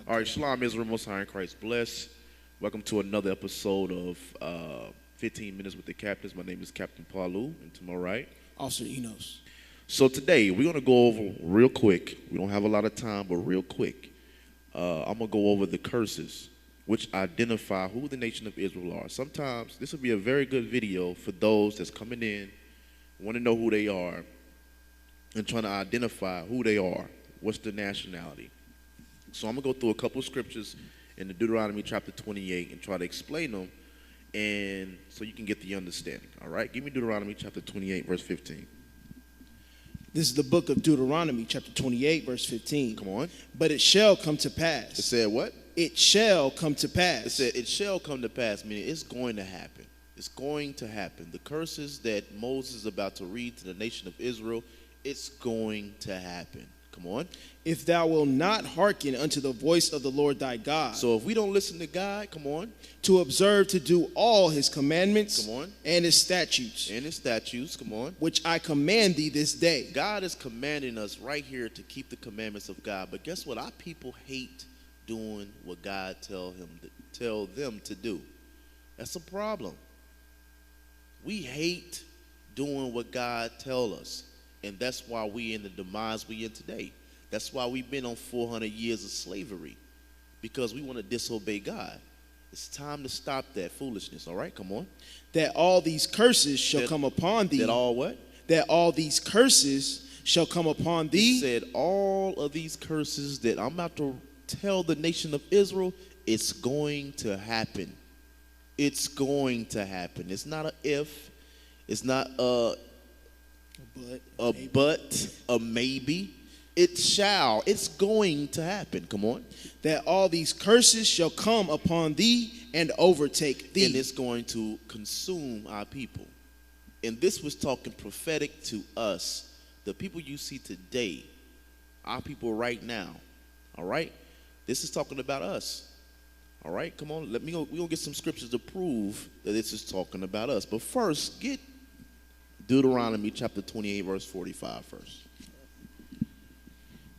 All right, Shalom Israel, Most High in Christ bless. Welcome to another episode of 15 Minutes with the Captains. My name is Captain Paulu, and to my right, Officer Enos. So today, we're going to go over real quick. We don't have a lot of time, but real quick. I'm going to go over the curses, which identify who the nation of Israel are. Sometimes, this will be a very good video for those that's coming in, want to know who they are, and trying to identify who they are. What's their nationality? So I'm going to go through a couple of scriptures in the Deuteronomy chapter 28 and try to explain them, and so you can get the understanding. All right? Give me Deuteronomy chapter 28, verse 15. This is the book of Deuteronomy, chapter 28, verse 15. Come on. But it shall come to pass. It said what? It shall come to pass. It said it shall come to pass, meaning it's going to happen. It's going to happen. The curses that Moses is about to read to the nation of Israel, it's going to happen. Come on. If thou wilt not hearken unto the voice of the Lord thy God. So if we don't listen to God, come on. To observe to do all his commandments. Come on. And his statutes. And his statutes, come on. Which I command thee this day. God is commanding us right here to keep the commandments of God. But guess what? Our people hate doing what God tell them to do. That's a problem. We hate doing what God tell us. And that's why we in the demise we in today. That's why we've been on 400 years of slavery. Because we want to disobey God. It's time to stop that foolishness, all right? Come on. That all these curses shall come upon thee. That all what? That all these curses shall come upon thee. It said all of these curses that I'm about to tell the nation of Israel, it's going to happen. It's going to happen. It's not a if. It's not a maybe. It shall. It's going to happen. Come on. That all these curses shall come upon thee and overtake thee. And it's going to consume our people. And this was talking prophetic to us. The people you see today, our people right now. All right? This is talking about us. All right? Come on. We're going to get some scriptures to prove that this is talking about us. But first, get Deuteronomy chapter 28, verse 45 first.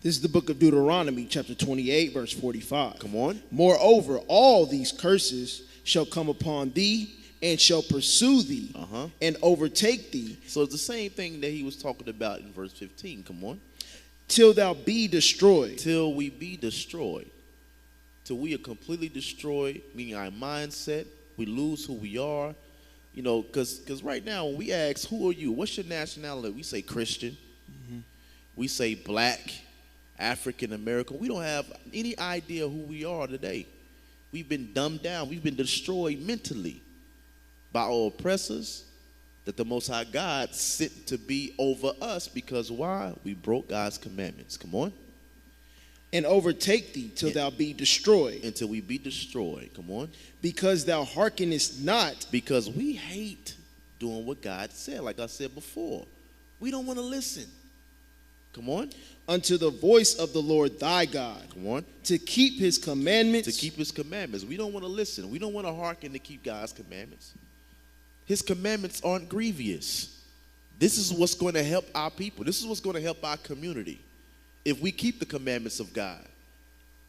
This is the book of Deuteronomy, chapter 28, verse 45. Come on. Moreover, all these curses shall come upon thee and shall pursue thee and overtake thee. So it's the same thing that he was talking about in verse 15. Come on. Till thou be destroyed. Till we be destroyed. Till we are completely destroyed, meaning our mindset, we lose who we are. You know, because right now when we ask, who are you? What's your nationality? We say Christian. We say black, African American. We don't have any idea who we are today. We've been dumbed down. We've been destroyed mentally by our oppressors that the Most High God sent to be over us because why? We broke God's commandments. Come on. And overtake thee till thou be destroyed. Until we be destroyed. Come on. Because thou hearkenest not. Because we hate doing what God said. Like I said before. We don't want to listen. Come on. Unto the voice of the Lord thy God. Come on. To keep his commandments. To keep his commandments. We don't want to listen. We don't want to hearken to keep God's commandments. His commandments aren't grievous. This is what's going to help our people. This is what's going to help our community. If we keep the commandments of God.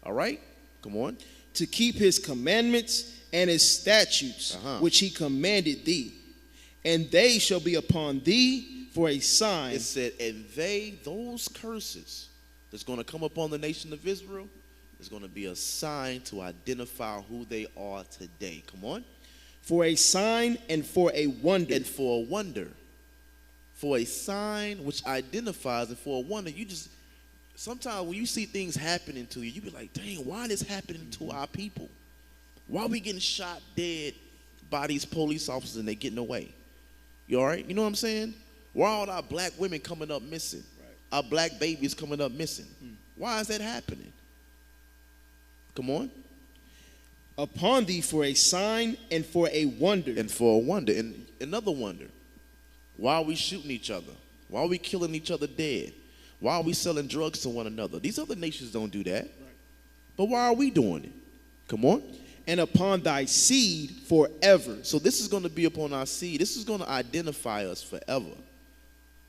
All right? Come on. To keep his commandments and his statutes, which he commanded thee. And they shall be upon thee for a sign. It said, and those curses that's going to come upon the nation of Israel, is going to be a sign to identify who they are today. Come on. For a sign and for a wonder. And for a wonder. For a sign which identifies, and for a wonder, sometimes when you see things happening to you, you be like, dang, why is this happening to our people? Why are we getting shot dead by these police officers and they getting away? You all right? You know what I'm saying? Why are all our black women coming up missing? Right. Our black babies coming up missing? Why is that happening? Come on. Upon thee for a sign and for a wonder. And for a wonder. And another wonder. Why are we shooting each other? Why are we killing each other dead? Why are we selling drugs to one another? These other nations don't do that. Right. But why are we doing it? Come on. And upon thy seed forever. So this is going to be upon our seed. This is going to identify us forever.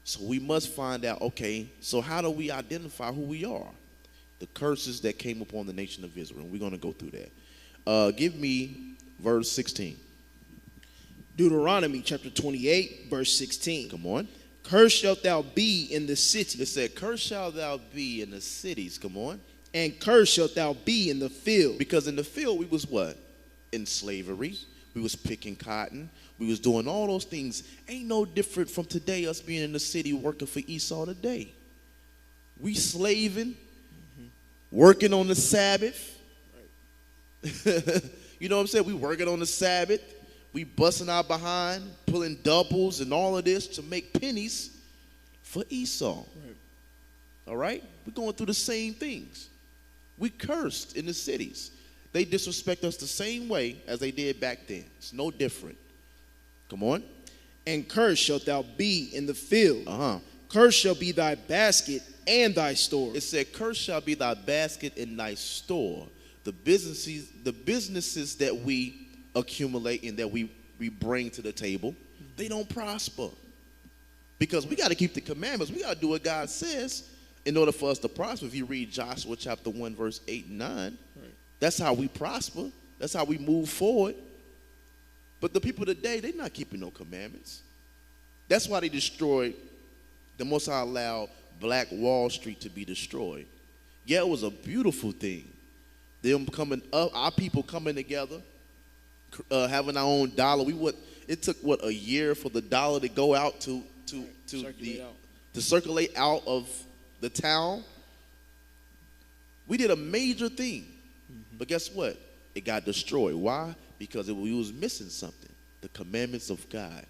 So we must find out, okay, so how do we identify who we are? The curses that came upon the nation of Israel. And we're going to go through that. Give me verse 16. Deuteronomy chapter 28, verse 16. Come on. Cursed shalt thou be in the city. It said, cursed shalt thou be in the cities. Come on. And cursed shalt thou be in the field. Because in the field we was what? In slavery. We was picking cotton. We was doing all those things. Ain't no different from today, us being in the city working for Esau today. We slaving, working on the Sabbath. Right. You know what I'm saying? We working on the Sabbath. We busting our behind, pulling doubles and all of this to make pennies for Esau. Right. All right? We're going through the same things. We cursed in the cities. They disrespect us the same way as they did back then. It's no different. Come on. And cursed shalt thou be in the field. Cursed shall be thy basket and thy store. It said, cursed shall be thy basket and thy store. The businesses that we accumulate and that we bring to the table, they don't prosper. Because we got to keep the commandments. We got to do what God says in order for us to prosper. If you read Joshua chapter 1, verse 8 and 9, right. That's how we prosper. That's how we move forward. But the people today, they're not keeping no commandments. That's why they destroyed, the Most High allowed Black Wall Street to be destroyed. Yeah, it was a beautiful thing. Them coming up, our people coming together, having our own dollar. It took a year for the dollar to go out to circulate out of the town. We did a major thing, but guess what? It got destroyed. Why? Because we was missing something. The commandments of God.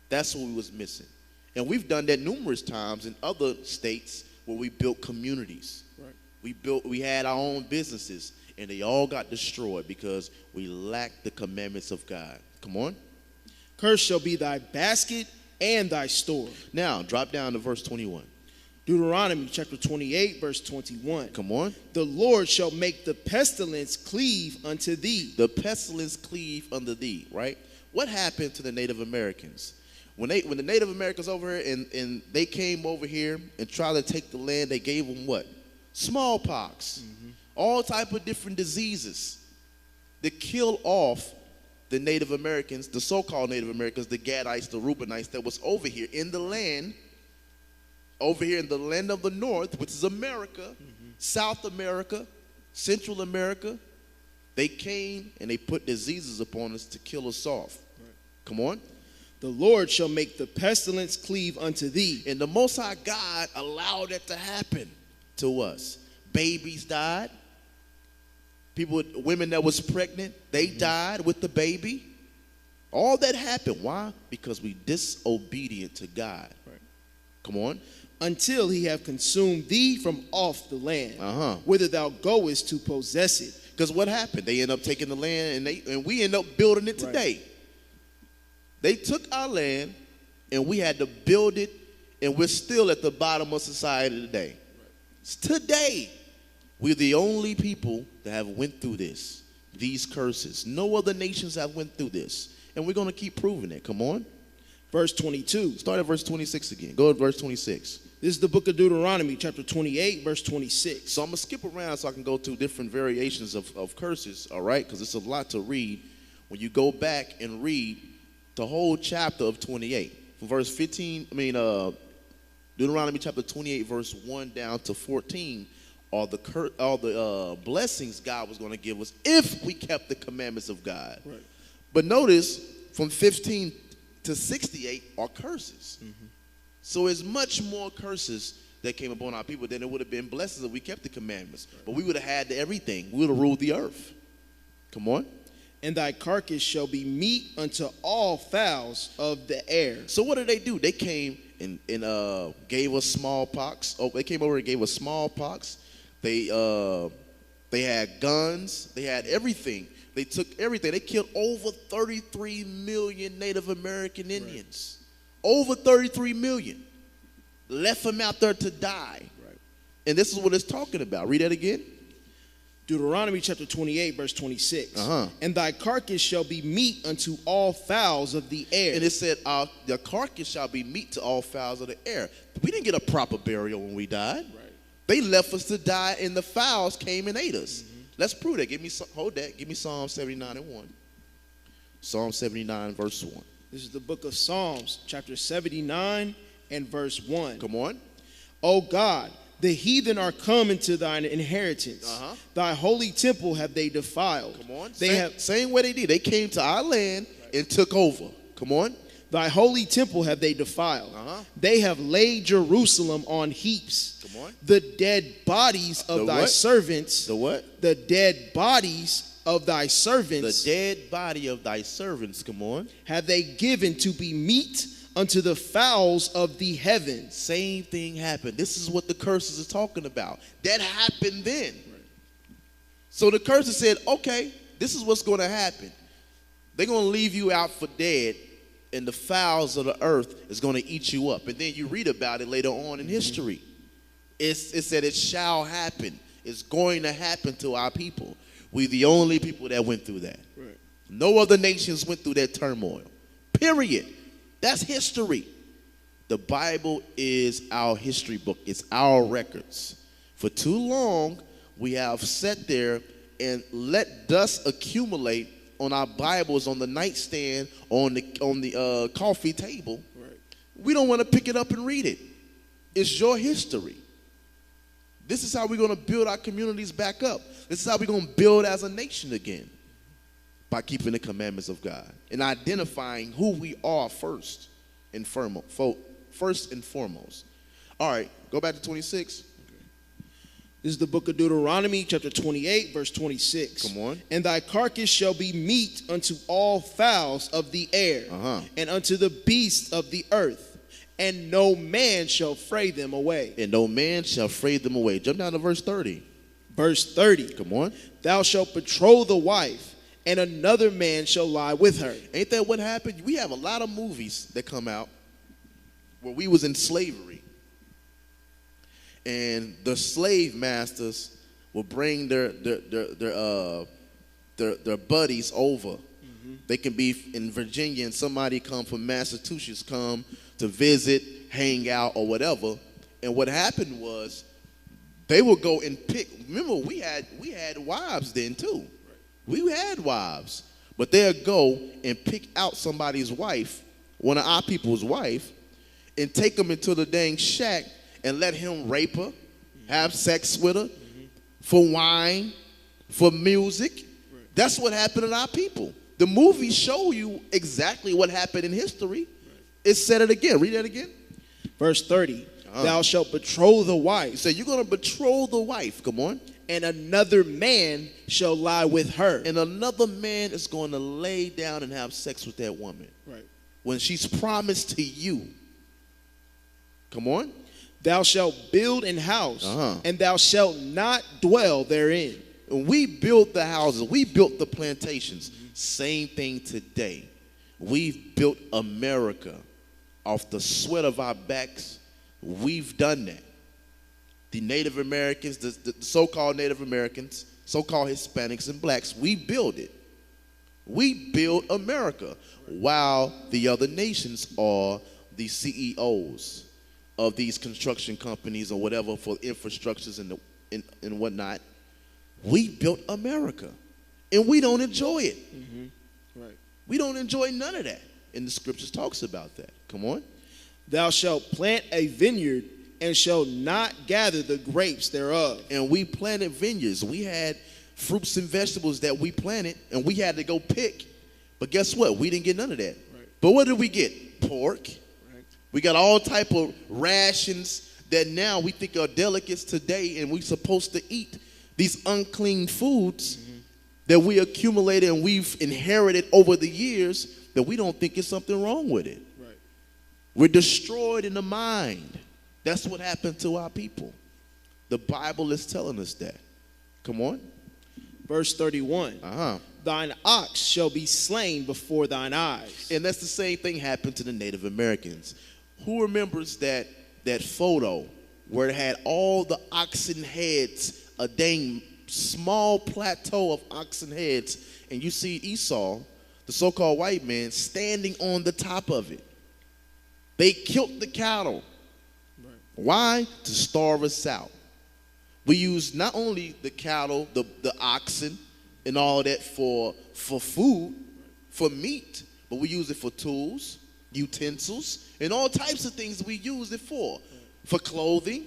That's what we was missing, and we've done that numerous times in other states where we built communities. Right. We had our own businesses. And they all got destroyed because we lacked the commandments of God. Come on. Cursed shall be thy basket and thy store. Now, drop down to verse 21. Deuteronomy chapter 28, verse 21. Come on. The Lord shall make the pestilence cleave unto thee. The pestilence cleave unto thee, right? What happened to the Native Americans? When the Native Americans over here and they came over here and tried to take the land, they gave them what? Smallpox. All type of different diseases that kill off the Native Americans, the so-called Native Americans, the Gadites, the Reubenites that was over here in the land of the North, which is America, South America, Central America. They came and they put diseases upon us to kill us off. Right. Come on. The Lord shall make the pestilence cleave unto thee. And the Most High God allowed that to happen to us. Babies died. Women that was pregnant, they died with the baby. All that happened. Why? Because we disobedient to God. Right. Come on. Until he have consumed thee from off the land, whither thou goest to possess it. Because what happened? They end up taking the land and we end up building it today. Right. They took our land and we had to build it, and we're still at the bottom of society today. Right. Today. We're the only people that have went through these curses. No other nations have went through this. And we're going to keep proving it. Come on. Verse 22. Start at verse 26 again. Go to verse 26. This is the book of Deuteronomy, chapter 28, verse 26. So I'm going to skip around so I can go to different variations of curses, all right? Because it's a lot to read. When you go back and read the whole chapter of 28, from verse 15, Deuteronomy chapter 28, verse 1 down to 14, all the blessings God was going to give us if we kept the commandments of God. Right. But notice, from 15 to 68 are curses. So it's much more curses that came upon our people than it would have been blessings if we kept the commandments. Right. But we would have had everything. We would have ruled the earth. Come on. And thy carcass shall be meat unto all fowls of the air. So what did they do? They came and gave us smallpox. Oh, they came over and gave us smallpox. They had guns. They had everything. They took everything. They killed over 33 million Native American Indians. Right. Over 33 million. Left them out there to die. Right. And this is what it's talking about. Read that again. Deuteronomy chapter 28, verse 26. And thy carcass shall be meat unto all fowls of the air. And it said, the carcass shall be meat to all fowls of the air. We didn't get a proper burial when we died. Right. They left us to die, and the fowls came and ate us. Let's prove that. Hold that. Give me Psalm 79 and 1. Psalm 79, verse 1. This is the book of Psalms, chapter 79 and verse 1. Come on. O God, the heathen are come into thine inheritance. Thy holy temple have they defiled. Come on. Same way they did. They came to our land and took over. Come on. Thy holy temple have they defiled. They have laid Jerusalem on heaps. Come on. The dead bodies of thy servants. The what? The dead bodies of thy servants. The dead body of thy servants. Come on. Have they given to be meat unto the fowls of the heavens. Same thing happened. This is what the curses are talking about. That happened then. So the curses said, okay, this is what's going to happen. They're going to leave you out for dead, and the fowls of the earth is going to eat you up. And then you read about it later on in history. It said it shall happen. It's going to happen to our people. We're the only people that went through that. Right. No other nations went through that turmoil. Period. That's history. The Bible is our history book. It's our records. For too long, we have sat there and let dust accumulate on our Bibles on the nightstand, on the coffee table. Right. We don't want to pick it up and read it. It's your history. This is how we're going to build our communities back up. This is how we're going to build as a nation again, by keeping the commandments of God and identifying who we are first and foremost. All right, go back to 26. This is the book of Deuteronomy, chapter 28, verse 26. Come on. And thy carcass shall be meat unto all fowls of the air, and unto the beasts of the earth, and no man shall fray them away. And no man shall fray them away. Jump down to verse 30. Verse 30. Come on. Thou shalt betroth the wife, and another man shall lie with her. Ain't that what happened? We have a lot of movies that come out where we was in slavery, and the slave masters will bring their buddies over. They can be in Virginia, and somebody come from Massachusetts come to visit, hang out, or whatever. And what happened was they would go and pick. Remember, we had wives then too. We had wives, but they'll go and pick out somebody's wife, one of our people's wife, and take them into the dang shack and let him rape her, have sex with her, for wine, for music. That's what happened to our people. The movies show you exactly what happened in history. It said it again. Read that again. Verse 30. Thou shalt betroth the wife. So you're going to betroth the wife. Come on. And another man shall lie with her. And another man is going to lay down and have sex with that woman. Right. When she's promised to you. Come on. Thou shalt build an house, and thou shalt not dwell therein. And we built the houses. We built the plantations. Same thing today. We've built America off the sweat of our backs. We've done that. The Native Americans, the so-called Native Americans, so-called Hispanics and blacks, we build it. We build America, while the other nations are the CEOs of these construction companies or whatever for infrastructures and whatnot. We built America, and we don't enjoy it. Right. We don't enjoy none of that, and the scriptures talks about that. Come on. Thou shalt plant a vineyard, and shalt not gather the grapes thereof. And we planted vineyards. We had fruits and vegetables that we planted, and we had to go pick. But guess what? We didn't get none of that. Right. But what did we get? Pork. Right. We got all type of rations that now we think are delicates today, and we're supposed to eat these unclean foods that we accumulated and we've inherited over the years, that we don't think is something wrong with it. Right. We're destroyed in the mind. That's what happened to our people. The Bible is telling us that. Come on. Verse 31. Thine ox shall be slain before thine eyes. And that's the same thing happened to the Native Americans. Who remembers that photo where it had all the oxen heads, a dang small plateau of oxen heads, and you see Esau, the so-called white man, standing on the top of it. They killed the cattle. Why? To starve us out. We use not only the cattle, the oxen, and all that for food, for meat, but we use it for tools, utensils, and all types of things we use it for clothing,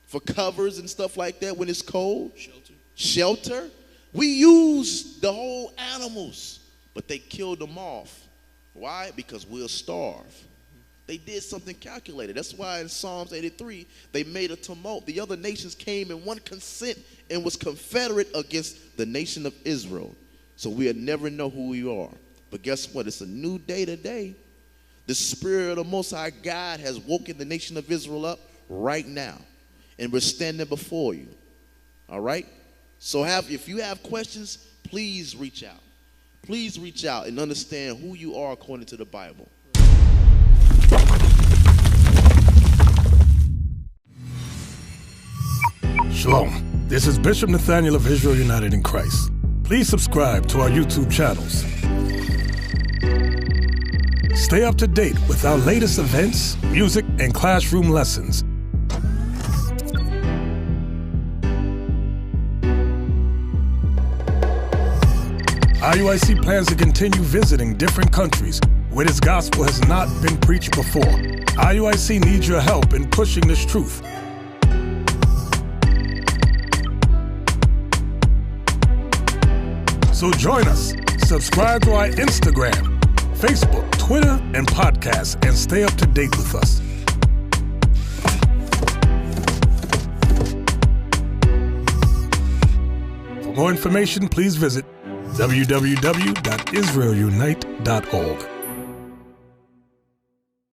for covers and stuff like that when it's cold. Shelter. We use the whole animals, but they killed them off. Why? Because we'll starve. They did something calculated. That's why in Psalms 83, they made a tumult. The other nations came in one consent and was confederate against the nation of Israel. So we'll never know who we are. But guess what? It's a new day today. The Spirit of the Most High God has woken the nation of Israel up right now. And we're standing before you. All right? So if you have questions, please reach out. Please reach out and understand who you are according to the Bible. Shalom. This is Bishop Nathaniel of Israel United in Christ. Please subscribe to our YouTube channels. Stay up to date with our latest events, music, and classroom lessons. IUIC plans to continue visiting different countries where this gospel has not been preached before. IUIC needs your help in pushing this truth. So join us. Subscribe to our Instagram, Facebook, Twitter, and podcast, and stay up to date with us. For more information, please visit www.israelunite.org.